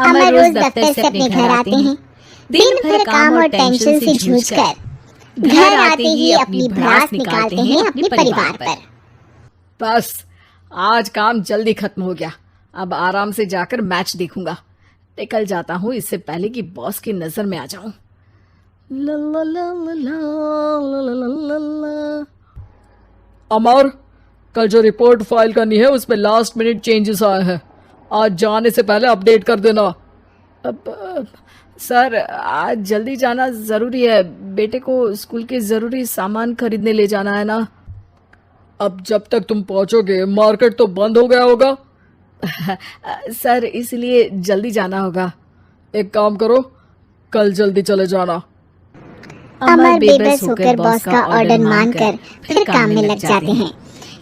अमर रोज दफ्तर से अपने घर आते हैं। दिन भर काम और टेंशन से जूझकर घर आते ही अपनी भड़ास निकालते हैं अपने परिवार पर। बस आज काम जल्दी खत्म हो गया। अब आराम से जाकर मैच देखूंगा। निकल जाता हूँ इससे पहले कि बॉस की नजर में आ जाऊं। ला ला ला ला ला ला ला ला। अमर, कल जो रिपोर्ट फाइल करनी है उसमें लास्ट मिनट चेंजेस आए हैं। आज जाने से पहले अपडेट कर देना। सर, आज जल्दी जाना जरूरी है। बेटे को स्कूल के जरूरी सामान खरीदने ले जाना है ना। अब जब तक तुम पहुंचोगे मार्केट तो बंद हो गया होगा। सर, इसलिए जल्दी जाना होगा। एक काम करो, कल जल्दी चले जाना। अमर बेबस होकर बॉस का ऑर्डर मानकर फिर काम में लग जाते हैं।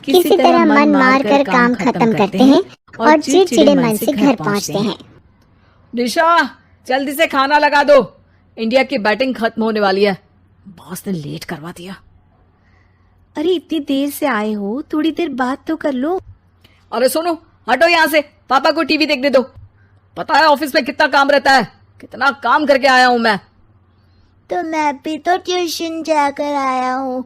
किसी तरह मन मार कर काम खत्म करते हैं और चिड़चिड़े मन से घर पहुंचते हैं। निशा, जल्दी से खाना लगा दो। इंडिया की बैटिंग खत्म होने वाली है। बॉस ने लेट करवा दिया। अरे इतनी देर से आए हो, थोड़ी देर बात तो कर लो। अरे सुनो, हटो यहाँ से। पापा को टीवी देखने दो। पता है ऑफिस में कितना काम रहता है। कितना काम करके आया हूँ मैं। तो मैं भी तो ट्यूशन जाकर आया हूँ।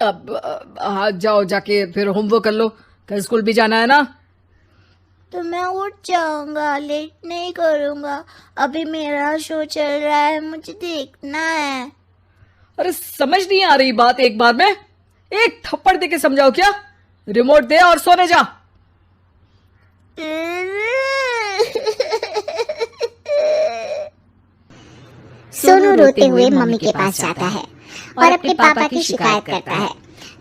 अब हाँ, जाओ, जाके फिर होमवर्क कर लो। कल स्कूल भी जाना है ना। तो मैं उठ जाऊंगा, लेट नहीं करूंगा। अभी मेरा शो चल रहा है, मुझे देखना है। अरे समझ नहीं आ रही बात एक बार में। एक थप्पड़ दे के समझाओ क्या। रिमोट दे और सोने जा। सोनू रोते हुए मम्मी के पास जाता है और अपने पापा की शिकायत करता है।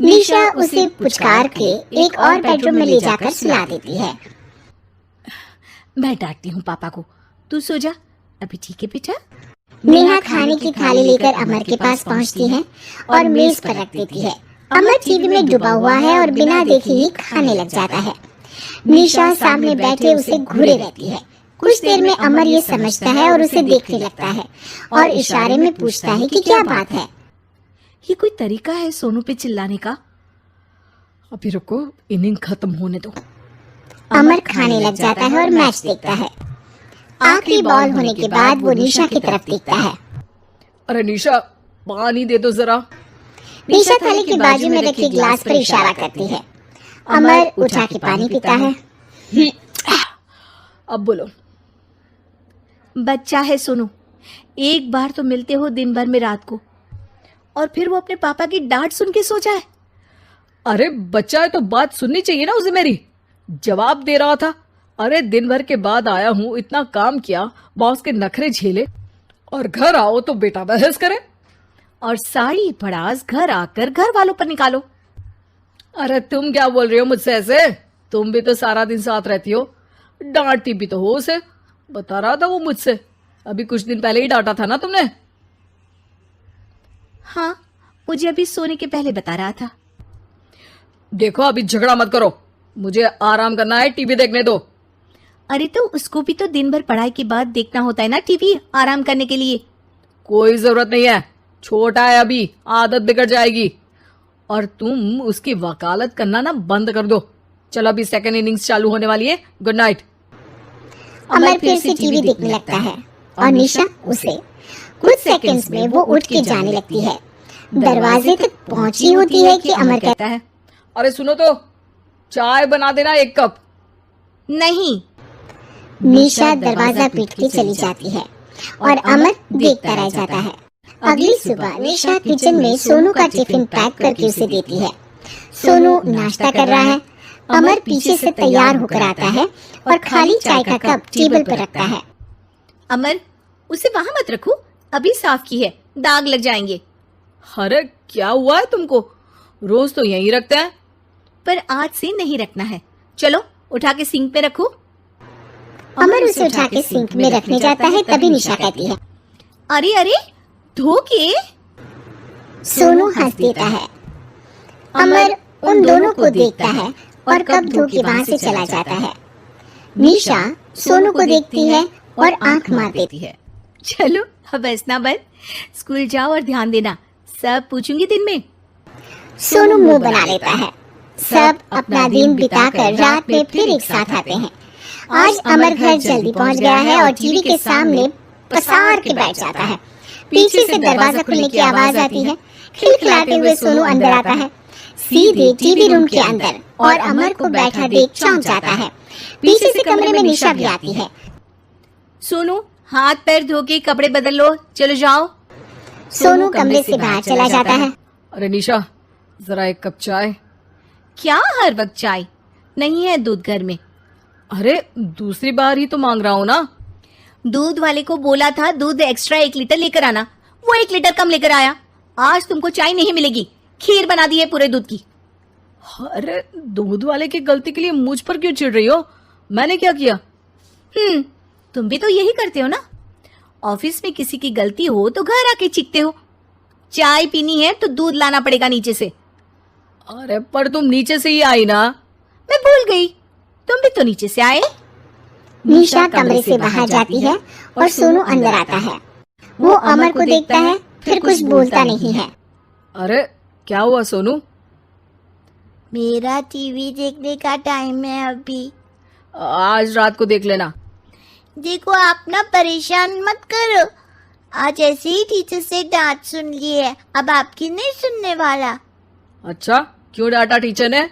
निशा उसे पुचकार के एक और बेडरूम में ले जाकर सुला देती है। मैं डांटती हूँ पापा को, तू सो जा। अभी ठीक है बेटा। नेहा खाने की थाली लेकर अमर के पास पहुँचती है और मेज पर रख देती है। अमर टीवी में डूबा हुआ है और बिना देखे ही खाने लग जाता है। निशा सामने बैठे उसे घूरे रहती है। कुछ देर में अमर ये समझता है और उसे देखने लगता है और इशारे में पूछता है कि क्या बात है। ये कोई तरीका है सोनू पे चिल्लाने का? अभी रुको, इनिंग खत्म होने दो। अमर खाने लग जाता है और मैच देखता है। आखिरी बॉल होने के बाद वो निशा की तरफ देखता है। अरे निशा, पानी दे दो जरा। निशा थाली के बाजू में रखे गिलास पर इशारा करती है। अमर उठा के पानी पीता है। अब बोलो। बच्चा है सोनू, एक बार तो मिलते हो दिन भर में रात को, और फिर वो अपने पापा की डांट सुन के सो जाए। अरे बच्चा है तो बात सुननी चाहिए ना उसे मेरी। जवाब दे रहा था। अरे दिन भर के बाद आया हूँ, इतना काम किया, बॉस के नखरे झेले, और घर आओ तो बेटा बहस करे। और सारी भड़ास घर आकर घर वालों पर निकालो। अरे तुम क्या बोल रही हो मुझसे ऐसे। तुम भी तो सारा दिन साथ रहती हो। डांटती भी तो हो उसे। बता रहा था वो मुझसे। अभी कुछ दिन पहले ही डांटा था ना तुमने। हाँ, मुझे अभी सोने के पहले बता रहा था। देखो, अभी झगड़ा मत करो। मुझे आराम करना है, टीवी देखने दो। अरे तो उसको भी तो दिन भर पढ़ाई के बाद देखना होता है ना टीवी, आराम करने के लिए। कोई जरूरत नहीं है, छोटा है अभी, आदत बिगड़ जाएगी। और तुम उसकी वकालत करना ना बंद कर दो। चलो, अभी सेकंड इनिंग्स चालू होने वाली है। Good night. अमर फिर से टीवी देखने लगता है और निशा उसे। कुछ सेकंड्स में वो उठ के जाने लगती है। दरवाजे तक पहुंची होती है कि अमर कहता है, अरे सुनो तो, चाय बना देना 1 कप। नहीं। निशा दरवाजा पीट के चली जाती है और अमर देखता रह जाता है। अगली सुबह निशा किचन में सोनू का टिफिन पैक करके उसे देती है। सोनू नाश्ता कर रहा है। अमर पीछे से तैयार होकर आता है और खाली चाय का कप टेबल पर रखता है। अमर, उसे वहां मत रखो, अभी साफ की है, दाग लग जाएंगे। अरे क्या हुआ है तुमको। रोज तो यहीं रखते हैं। पर आज से नहीं रखना है। चलो उठा के सिंक पे रखो। अमर उसे उठा के सिंक में रखने जाता है, तभी निशा कहती है, अरे अरे, धो के। सोनू हंस देता है। अमर उन दोनों को देखता है और कप धो के वहाँ से चला जाता है। निशा सोनू को देखती है और आंख मार देती है। चलो अब हंसना बंद, स्कूल जाओ और ध्यान देना, सब पूछूंगी दिन में। सोनू मुंह बना लेता है। सब अपना दिन बिताकर रात में फिर एक साथ आते हैं। आज अमर घर जल्दी पहुंच गया है और टीवी के सामने पसार के बैठ जाता है। पीछे से दरवाजा खुलने की आवाज आती है। खिलखिलाते हुए सोनू अंदर आता है, सीधे टीवी रूम के अंदर, और अमर को बैठा देख चौंक जाता है। पीछे से कमरे में निशा भी आती है। सोनू, हाथ पैर धो के कपड़े बदल लो, चलो जाओ। सोनू कमरे से बाहर चला जाता है। अरे निशा, जरा एक कप चाय। क्या हर वक्त चाय? नहीं है दूध घर में। अरे दूसरी बार ही तो मांग रहा हूँ ना। दूध वाले को बोला था दूध एक्स्ट्रा 1 लीटर लेकर आना, वो 1 लीटर कम लेकर आया। आज तुमको चाय नहीं मिलेगी, खीर बना दी है पूरे दूध की। अरे दूध वाले की गलती के लिए मुझ पर क्यों चिढ़ रही हो? मैंने क्या किया? तुम भी तो यही करते हो ना। ऑफिस में किसी की गलती हो तो घर आके चीखते हो। चाय पीनी है तो दूध लाना पड़ेगा नीचे से। अरे पर तुम नीचे से ही आई ना। मैं भूल गई, तुम भी तो नीचे से आए। निशा कमरे से बाहर जाती है और सोनू अंदर आता है। वो अमर को देखता है, फिर कुछ बोलता नहीं है। अरे क्या हुआ सोनू? मेरा टीवी देखने का टाइम है अभी। आज रात को देख लेना। देखो, आप ना परेशान मत करो। आज ऐसे ही टीचर से डांट सुन ली है, अब आपकी नहीं सुनने वाला। अच्छा, क्यों डांटा टीचर ने?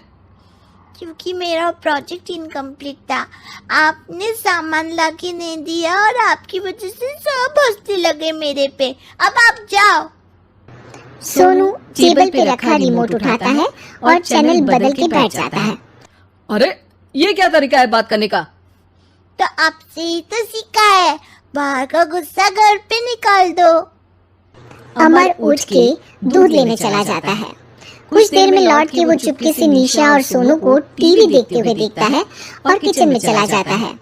क्योंकि मेरा प्रोजेक्ट इनकम्प्लीट था। आपने सामान लाके नहीं दिया और आपकी वजह से सब हंसने लगे मेरे पे। अब आप जाओ। सोनू टेबल पे रखा रिमोट उठाता है और चैनल बदल के बैठ जाता है। अरे ये क्या तरीका है बात करने का? तो आपसे ही तो सीखा है, बाहर का गुस्सा घर पे निकाल दो। अमर उठ के दूध लेने चला जाता है। कुछ देर में लौट के वो चुपके से निशा और सोनू को टीवी देखते हुए देखता है और किचन में चला जाता है।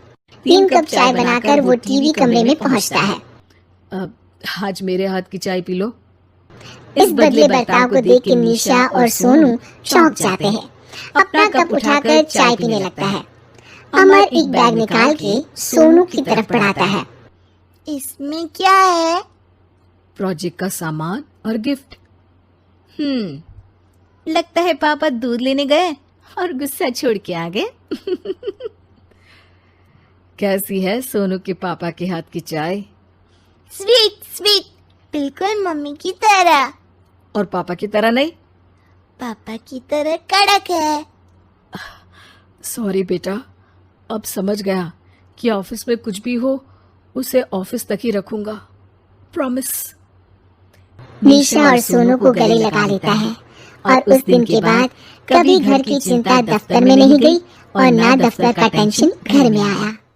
3 कप चाय बनाकर वो टीवी कमरे में पहुंचता है। आज मेरे हाथ की चाय पी लो। इस बदले बर्ताव को देख के निशा और सोनू चौंक जाते हैं। अपना कप उठाकर चाय पीने लगता है। अमर एक बैग निकाल के सोनू की तरफ बढ़ाता है। इसमें क्या है? प्रोजेक्ट का सामान और गिफ्ट। लगता है पापा दूध लेने गए और गुस्सा छोड़ के आ गए। कैसी है सोनू के पापा के हाथ की चाय? स्वीट स्वीट, बिल्कुल मम्मी की तरह। और पापा की तरह नहीं? पापा की तरह कड़क है। सॉरी बेटा, अब समझ गया कि ऑफिस में कुछ भी हो उसे ऑफिस तक ही रखूंगा। प्रॉमिस। निशा और सोनू को गले लगा लेता है और उस दिन के बाद कभी घर की चिंता दफ्तर में नहीं गई और ना दफ्तर का टेंशन घर में आया।